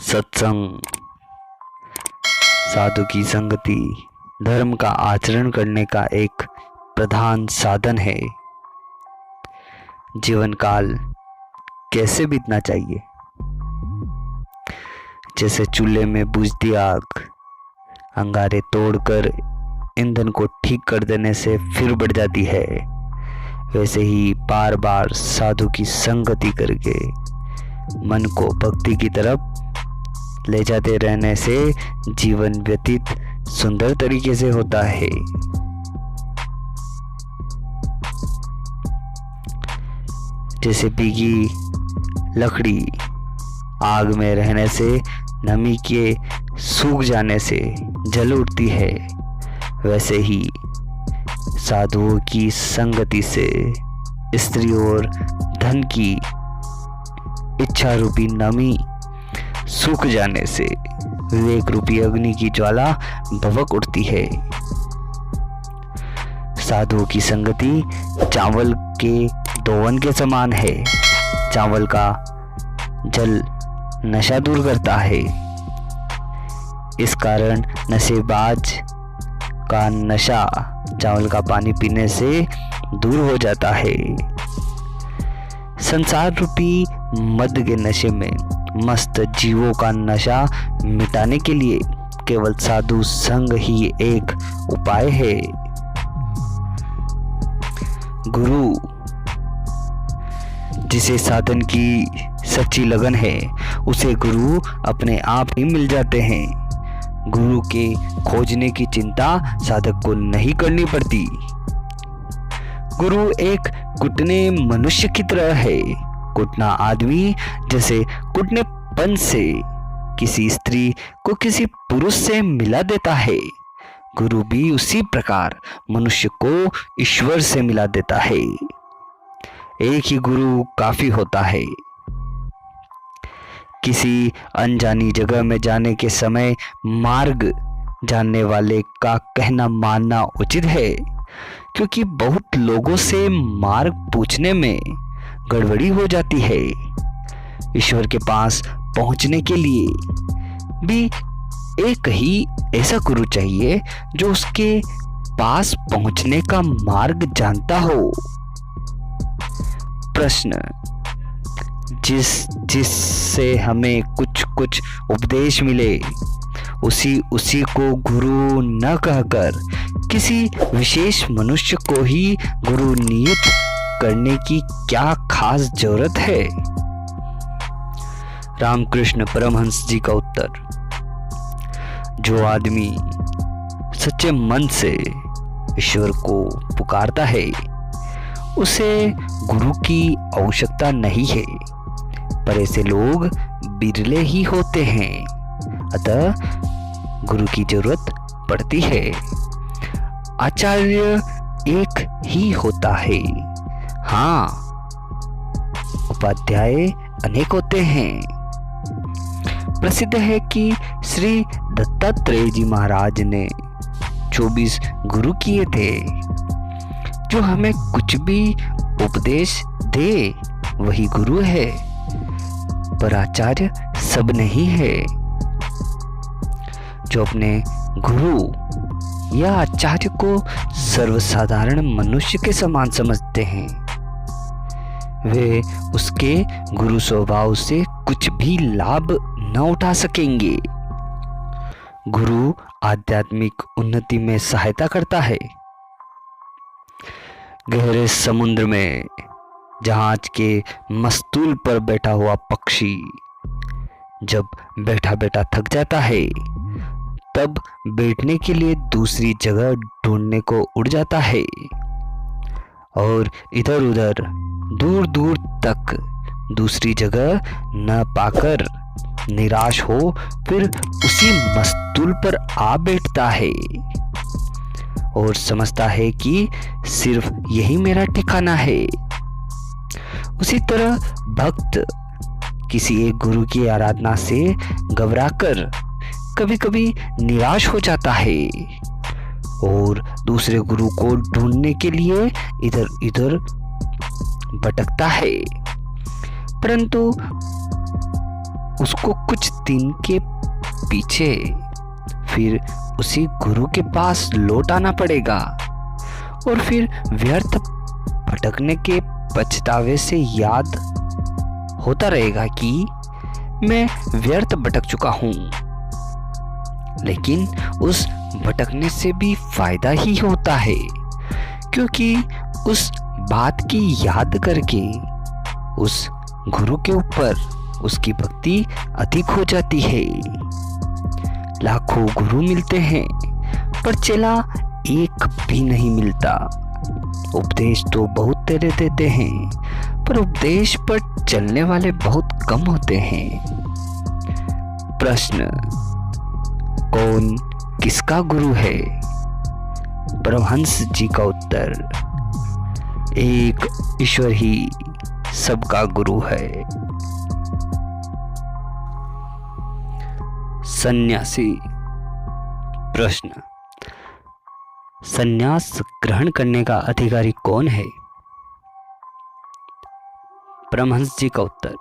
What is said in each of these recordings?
सत्संग, साधु की संगति धर्म का आचरण करने का एक प्रधान साधन है। जीवन काल कैसे बीतना चाहिए? जैसे चूल्हे में बुझती आग अंगारे तोड़कर ईंधन को ठीक कर देने से फिर बढ़ जाती है, वैसे ही बार बार साधु की संगति करके मन को भक्ति की तरफ ले जाते रहने से जीवन व्यतीत सुंदर तरीके से होता है। जैसे भीगी लकड़ी आग में रहने से नमी के सूख जाने से जल उठती है, वैसे ही साधुओं की संगति से स्त्री और धन की इच्छा रूपी नमी सूख जाने से विवेक रूपी अग्नि की ज्वाला भभक उठती है। साधुओं की संगति चावल के दोवन के समान है। चावल का जल नशा दूर करता है, इस कारण नशेबाज का नशा चावल का पानी पीने से दूर हो जाता है। संसार रूपी मद के नशे में मस्त जीवों का नशा मिटाने के लिए केवल साधु संग ही एक उपाय है। गुरु जिसे साधन की सच्ची लगन है, उसे गुरु अपने आप ही मिल जाते हैं। गुरु के खोजने की चिंता साधक को नहीं करनी पड़ती। गुरु एक कुटने मनुष्य की तरह है। कुटना आदमी जैसे कुटनेपन से किसी स्त्री को किसी पुरुष से मिला देता है, गुरु भी उसी प्रकार मनुष्य को ईश्वर से मिला देता है। एक ही गुरु काफी होता है। किसी अनजानी जगह में जाने के समय मार्ग जानने वाले का कहना मानना उचित है, क्योंकि बहुत लोगों से मार्ग पूछने में गड़बड़ी हो जाती है। ईश्वर के पास पहुंचने के लिए भी एक ही ऐसा गुरु चाहिए जो उसके पास पहुंचने का मार्ग जानता हो। प्रश्न: जिससे हमें कुछ कुछ उपदेश मिले, उसी को गुरु न कहकर किसी विशेष मनुष्य को ही गुरु नियुक्त करने की क्या खास जरूरत है? रामकृष्ण परमहंस जी का उत्तर: जो आदमी सच्चे मन से ईश्वर को पुकारता है, उसे गुरु की आवश्यकता नहीं है, पर ऐसे लोग बिरले ही होते हैं, अतः गुरु की जरूरत पड़ती है। आचार्य एक ही होता है, हाँ, उपाध्याय अनेक होते हैं। प्रसिद्ध है कि श्री दत्तात्रेय जी महाराज ने 24 गुरु किए थे। जो हमें कुछ भी उपदेश दे वही गुरु है, पर आचार्य सब नहीं है। जो अपने गुरु या आचार्य को सर्वसाधारण मनुष्य के समान समझते हैं, वे उसके गुरु स्वभाव से कुछ भी लाभ न उठा सकेंगे। गुरु आध्यात्मिक उन्नति में सहायता करता है। गहरे समुद्र में जहाज के मस्तूल पर बैठा हुआ पक्षी जब बैठा बैठा थक जाता है, तब बैठने के लिए दूसरी जगह ढूंढने को उड़ जाता है और इधर उधर दूर दूर तक दूसरी जगह न पाकर निराश हो फिर उसी मस्तूल पर आ बैठता है और समझता है कि सिर्फ यही मेरा ठिकाना है। उसी तरह भक्त किसी एक गुरु की आराधना से घबराकर कभी कभी निराश हो जाता है और दूसरे गुरु को ढूंढने के लिए इधर उधर भटकता है, परंतु उसको कुछ दिन के पीछे फिर उसी गुरु के पास लौट आना पड़ेगा और फिर व्यर्थ भटकने के पछतावे से याद होता रहेगा कि मैं व्यर्थ भटक चुका हूं। लेकिन उस भटकने से भी फायदा ही होता है, क्योंकि उस बात की याद करके उस गुरु के ऊपर उसकी भक्ति अधिक हो जाती है। लाखों गुरु मिलते हैं पर चेला एक भी नहीं मिलता। उपदेश तो बहुत तेरे देते हैं पर उपदेश पर चलने वाले बहुत कम होते हैं। प्रश्न, कौन किसका गुरु है? परमहंस जी का उत्तर, एक ईश्वर ही सबका गुरु है। सन्यासी। प्रश्न, सन्यास ग्रहण करने का अधिकारी कौन है? परमहंस जी का उत्तर,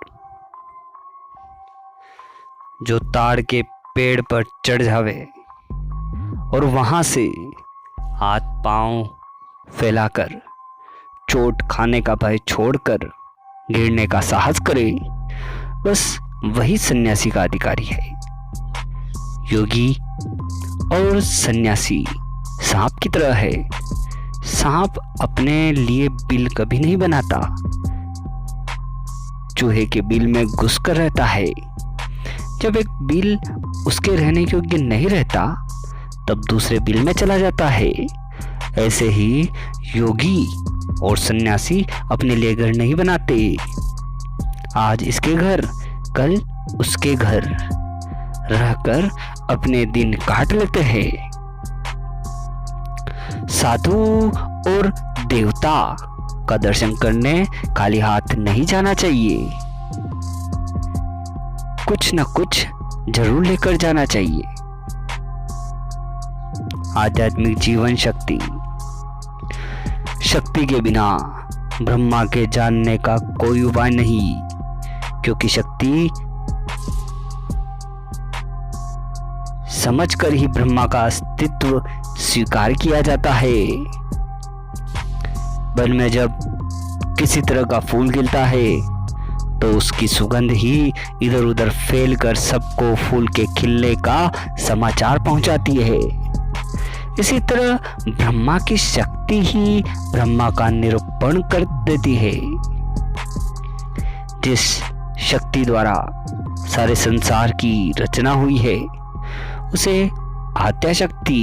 जो ताड़ के पेड़ पर चढ़ जावे और वहां से हाथ पांव फैलाकर चोट खाने का भय छोड़कर गिरने का साहस करे, बस वही सन्यासी का अधिकारी है। योगी और सन्यासी सांप की तरह है। सांप अपने लिए बिल कभी नहीं बनाता, चूहे के बिल में घुसकर रहता है। जब एक बिल उसके रहने योग्य नहीं रहता तब दूसरे बिल में चला जाता है। ऐसे ही योगी और सन्यासी अपने लिए घर नहीं बनाते। आज इसके घर कल उसके घर रहकर अपने दिन काट लेते हैं। साधु और देवता का दर्शन करने खाली हाथ नहीं जाना चाहिए, कुछ न कुछ जरूर लेकर जाना चाहिए। आध्यात्मिक जीवन शक्ति। शक्ति के बिना ब्रह्मा के जानने का कोई उपाय नहीं, क्योंकि शक्ति समझकर ही ब्रह्मा का अस्तित्व स्वीकार किया जाता है। वन में जब किसी तरह का फूल खिलता है तो उसकी सुगंध ही इधर उधर फैलकर सबको फूल के खिलने का समाचार पहुंचाती है। इसी तरह ब्रह्मा की शक्ति ही ब्रह्मा का निरूपण कर देती है। जिस शक्ति द्वारा सारे संसार की रचना हुई है उसे आद्या शक्ति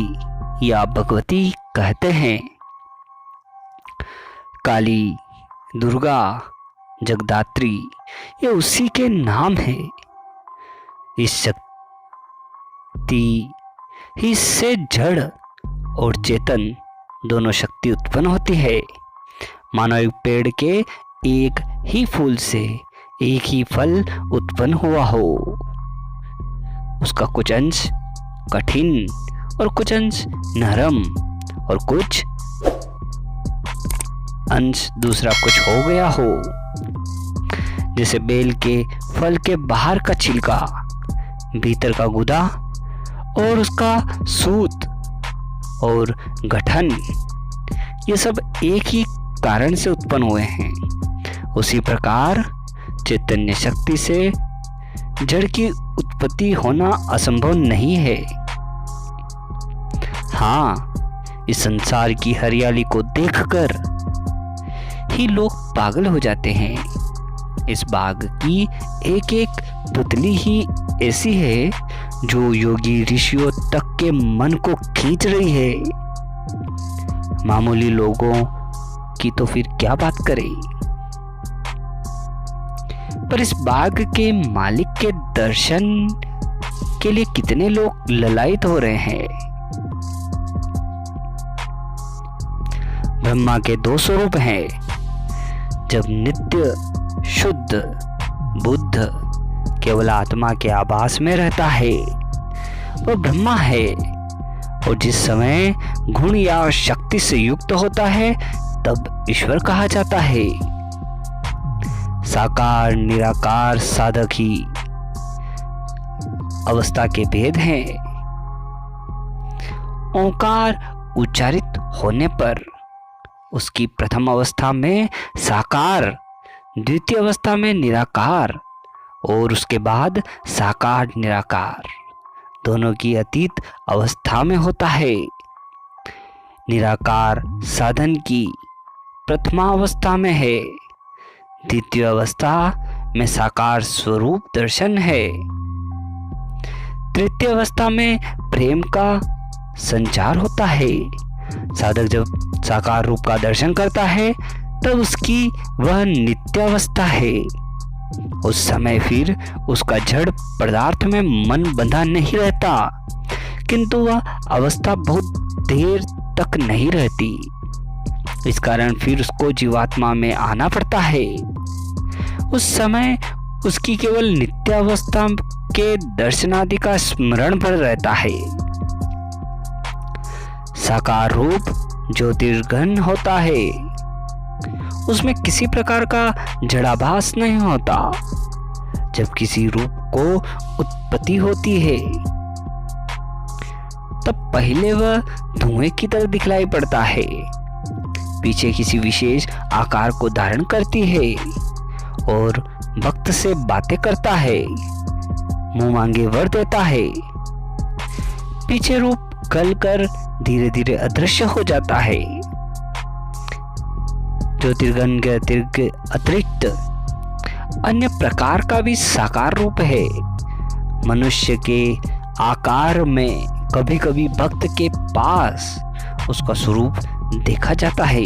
या भगवती कहते हैं। काली, दुर्गा, जगदात्री ये उसी के नाम है। इस शक्ति ही से जड़ और चेतन दोनों शक्ति उत्पन्न होती है। मानो एक पेड़ के एक ही फूल से एक ही फल उत्पन्न हुआ हो। उसका कुछ अंश कठिन और कुछ अंश नरम और कुछ अंश दूसरा कुछ हो गया हो। जैसे बेल के फल के बाहर का छिलका, भीतर का गुदा और उसका सूत और गठन, ये सब एक ही कारण से उत्पन्न हुए हैं। उसी प्रकार चैतन्य शक्ति से जड़ की उत्पत्ति होना असंभव नहीं है। हाँ, इस संसार की हरियाली को देखकर ही लोग पागल हो जाते हैं। इस बाग की एक एक पुतली ही ऐसी है जो योगी ऋषियों तक के मन को खींच रही है। मामूली लोगों की तो फिर क्या बात करें। पर इस बाग के मालिक के दर्शन के लिए कितने लोग ललायित हो रहे हैं। ब्रह्मा के दो स्वरूप हैं। जब नित्य शुद्ध बुद्ध केवल आत्मा के आभास में रहता है वह ब्रह्मा है, और जिस समय गुण या शक्ति से युक्त होता है तब ईश्वर कहा जाता है। साकार निराकार साधक ही अवस्था के भेद हैं। ओंकार उच्चारित होने पर उसकी प्रथम अवस्था में साकार, द्वितीय अवस्था में निराकार और उसके बाद साकार निराकार दोनों की अतीत अवस्था में होता है। निराकार साधन की प्रथमा अवस्था में है, द्वितीय अवस्था में साकार स्वरूप दर्शन है, तृतीय अवस्था में प्रेम का संचार होता है। साधक जब साकार रूप का दर्शन करता है तब उसकी वह नित्य अवस्था है। उस समय फिर उसका जड़ पदार्थ में मन बंधा नहीं रहता, किंतु वह अवस्था बहुत देर तक नहीं रहती। इस कारण फिर उसको जीवात्मा में आना पड़ता है। उस समय उसकी केवल नित्य अवस्था के दर्शनादि का स्मरण पर रहता है। साकार रूप ज्योतिर्घन होता है, उसमें किसी प्रकार का जड़ाभास नहीं होता। जब किसी रूप को उत्पत्ति होती है तब पहले वह धुएं की तरह दिखलाई पड़ता है, पीछे किसी विशेष आकार को धारण करती है और भक्त से बातें करता है, मुंह मांगे वर देता है। पीछे रूप गल कर धीरे धीरे अदृश्य हो जाता है। ज्योतिर्गण के अतिरिक्त अन्य प्रकार का भी साकार रूप है। मनुष्य के आकार में कभी कभी भक्त के पास उसका स्वरूप देखा जाता है।